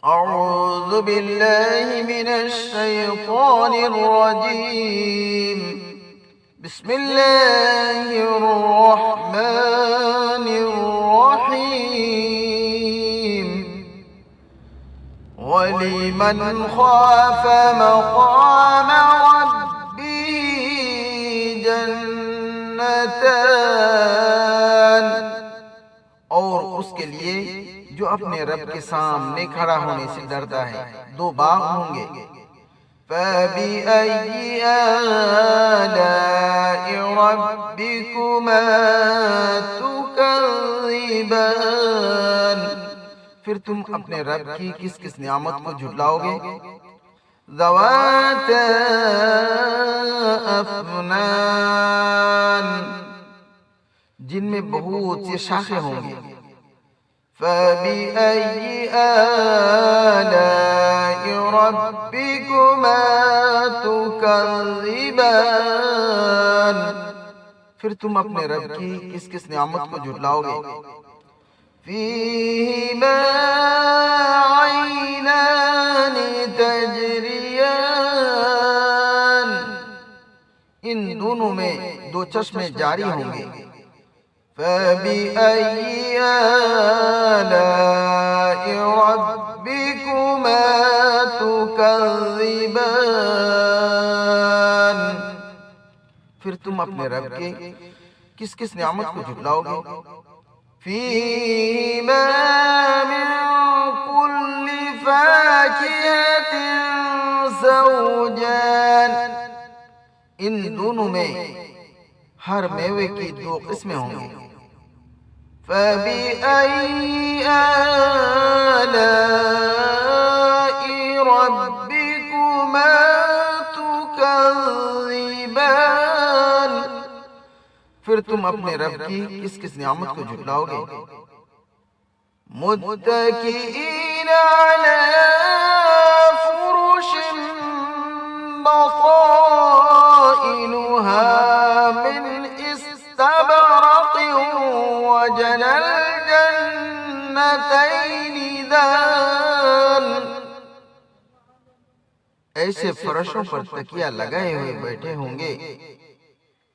أعوذ بالله من الشيطان الرجيم. بسم الله الرحمن الرحيم. ولمن خاف مقام ربه جنتان، اور اس کے لیے جو اپنے رب کے سامنے کھڑا ہونے سے ڈرتا ہے دو باغ ہوں گے۔ فَبِأَيِّ آلَاءِ رَبِّكُمَا تُكَذِّبَانِ، پھر تم اپنے رب کی کس کس نعمت کو جھٹلاؤ گے؟ ذَوَاتَا أَفْنَانٍ، جن میں بہت سے شاخیں ہوں گے۔ فَبِأَيِّ آلَاءِ رَبِّكُمَا تُكَذِّبَانِ، پھر تم اپنے رب کی کس کس نعمت کو جھٹلاؤ گے؟ فِيهِمَا عَيْنَانِ تَجْرِيَانِ، ان دونوں میں دو چشمے جاری ہوں گے۔ فَبِأَيِّ آلَاءِ رَبِّكُمَا تُكَذِّبَانِ، پھر تم اپنے رب کے کس کس نعمت کو جھٹلاؤ گے؟ فِيهِمَا مِن كُلِّ فَاكِهَةٍ زَوْجَانِ، ان دونوں میں ہر میوے کی دو قسمیں ہوں گی۔ فَبِأَيِّ آلَاءِ رَبِّكُمَا تُكَذِّبَانِ، پھر تم اپنے رب کی کس کس نعمت کو جھٹلاؤ گے؟ مُتَّكِئِينَ عَلَى فُرُشٍ بَطَائِنُهَا مِنْ اسْتَبْرَقٍ وَجَنَى الْجَنَّتَيْنِ دَانٍ، ایسے فرشوں پر تکیہ لگائے ہوئے بیٹھے ہوں گے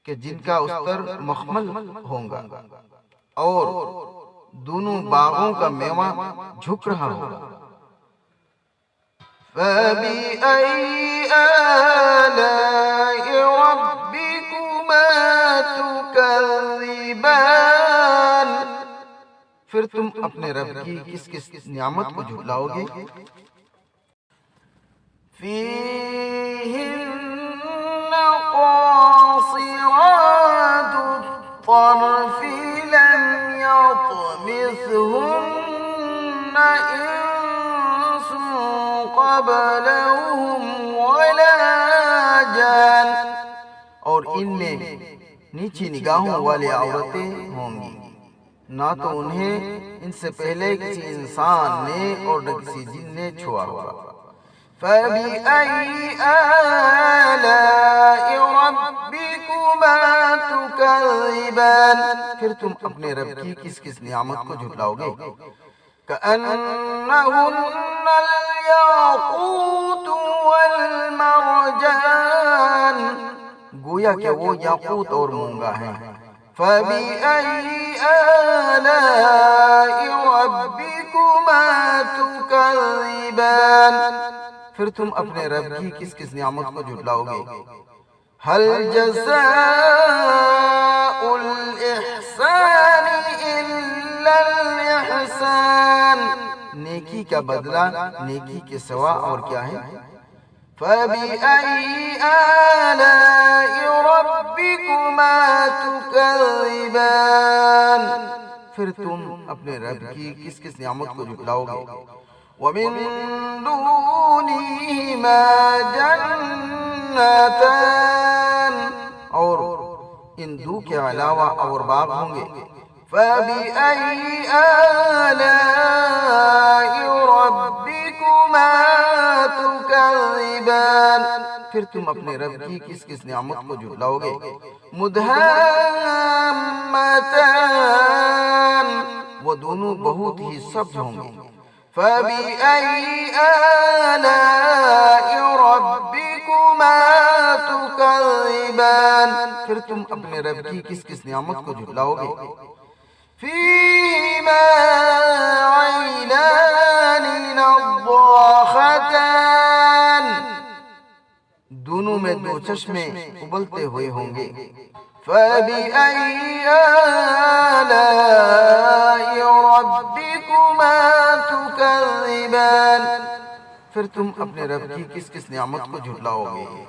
کہ جن کا استر مخمل ہوگا، اور دونوں باغوں کا میوہ جھک رہا ہوگا۔ فَبِأَيِّ آلَاءِ رَبِّكُمَا تُكَذِّبَانِ، پھر تم اپنے رب کی کس کس نعمت کو جھٹلاؤ گے؟ فِيهِنَّ قَاصِرَاتُ الطَّرْفِ لَمْ يَطْمِثْهُنَّ إِنسٌ قَبْلَهُمْ وَلَا جَانٌ، اور ان میں نیچی نگاہوں والی عورتیں ہوں گی، نہ تو انہیں ان سے پہلے کسی انسان نے اور نہ کسی جن نے چھوا ہوگا۔ فَبِأَيِّ آلَاءِ رَبِّكُمَا تُكَذِّبَانِ، پھر تم اپنے رب کی کس کس نعمت کو جھٹلاؤ گے؟ كَأَنَّهُنَّ الْيَاقُوتُ وَالْمَرْجَانُ، گویا کہ وہ یاقوت اور مونگا ہیں۔ فَبِأَيِّ آلَاءِ رَبِّكُمَا تُكَذِّبَانِ، پھر تم اپنے رب کی کس کس نعمت کو جھٹلاؤ گے؟ هَلْ جَزَاءُ الْإِحْسَانِ إِلَّا الْإِحْسَانُ، نیکی کا بدلہ نیکی کے سوا اور کیا ہے؟ فَبِأَيِّ آلَاءِ رَبِّكُمَا تُكَذِّبَانِ، پھر تم اپنے رب کی کس کس نعمت کو جھٹلاؤ گے؟ وَمِن دُونِهِمَا جَنَّتَانِ، اور ان دو کے علاوہ اور باغ ہوں گے۔ فَبِأَيِّ آلَاءِ رَبِّكُمَا تُكَذِّبَانِ، پھر تم اپنے رب کی کس کس نعمت کو جھٹلاؤ گے؟ مُدْهَامَّتَانِ، وہ دونوں بہت ہی سبز ہوں گے۔ فبأي آلاء ربكما تكذبان، پھر تم اپنے رب کی کس کس نعمت کو جھٹلاؤ گے؟ فیہما عینان نضاختان، دونوں میں دو چشمے ابلتے ہوئے ہوں گے۔ فَبِأَيِّ آلَاءِ رَبِّكُمَا تُكَذِّبَانِ، پھر تم اپنے رب کی کس کس نعمت کو جھٹلاؤ گے؟